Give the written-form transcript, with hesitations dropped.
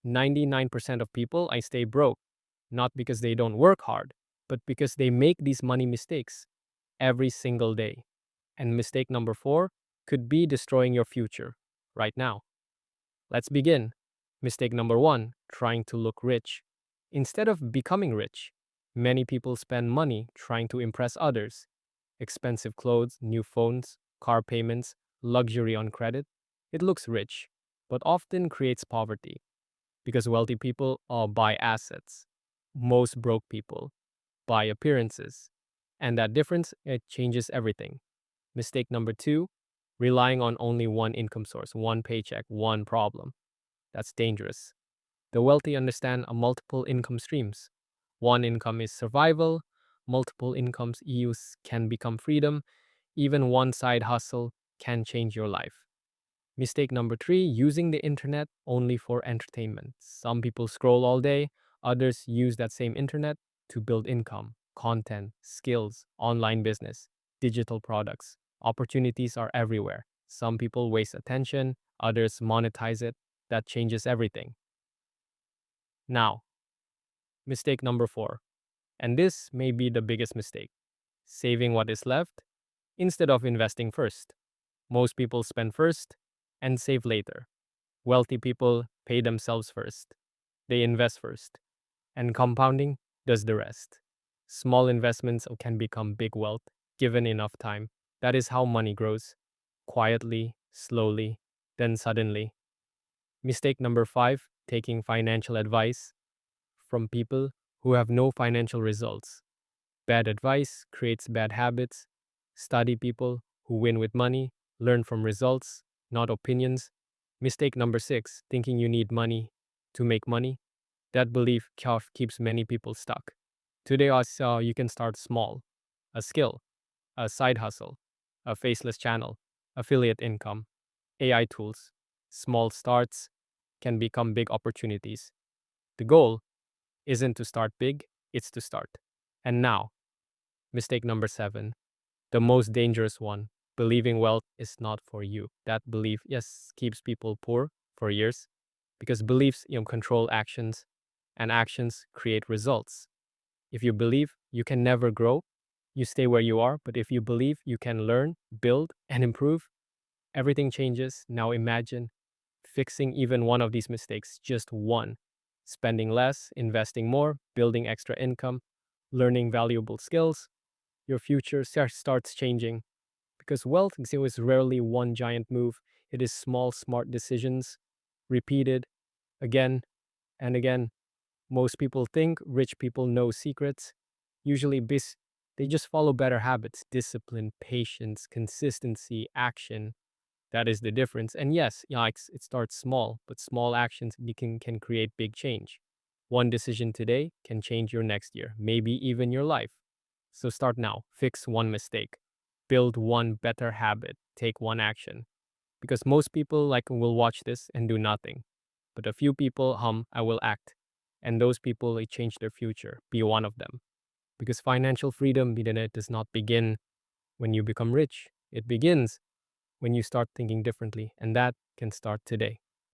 99% of people I stay broke, not because they don't work hard, but because they make these money mistakes every single day. And mistake number 4 could be destroying your future right now. Let's begin. Mistake number 1, trying to look rich. Instead of becoming rich, many people spend money trying to impress others. Expensive clothes, new phones, car payments, luxury on credit. It looks rich, but often creates poverty because wealthy people buy assets. Most broke people buy appearances. And that difference, it changes everything. Mistake number 2, relying on only one income source, one paycheck, one problem. That's dangerous. The wealthy understand multiple income streams. One income is survival, multiple incomes use can become freedom, even one side hustle can change your life. Mistake number 3, using the internet only for entertainment. Some people scroll all day, others use that same internet to build income, content, skills, online business, digital products. Opportunities are everywhere. Some people waste attention, others monetize it. That changes everything. Now, mistake number 4, and this may be the biggest mistake, saving what is left instead of investing first. Most people spend first and save later. Wealthy people pay themselves first. They invest first, and compounding does the rest. Small investments can become big wealth given enough time. That is how money grows, quietly, slowly, then suddenly. Mistake number 5, taking financial advice from people who have no financial results. Bad advice creates bad habits. Study people who win with money, learn from results, not opinions. Mistake number 6, thinking you need money to make money. That belief keeps many people stuck. Today, I saw you can start small, a skill, a side hustle, a faceless channel, affiliate income, AI tools. Small starts can become big opportunities. The goal isn't to start big, it's to start. And now, mistake number 7, the most dangerous one, believing wealth is not for you. That belief, yes, keeps people poor for years because beliefs control actions and actions create results. If you believe you can never grow, you stay where you are. But if you believe you can learn, build, and improve, everything changes. Now imagine fixing even one of these mistakes, just one. Spending less, investing more, building extra income, learning valuable skills. Your future starts changing because wealth is rarely one giant move. It is small, smart decisions repeated again and again. Most people think rich people know secrets. Usually, they just follow better habits, discipline, patience, consistency, action. That is the difference. And yes, yikes, it starts small, but small actions can create big change. One decision today can change your next year, maybe even your life. So start now, fix one mistake, build one better habit, take one action. Because most people will watch this and do nothing. But a few people I will act. And those people they change their future. Be one of them. Because financial freedom does not begin when you become rich. It begins when you start thinking differently, and that can start today.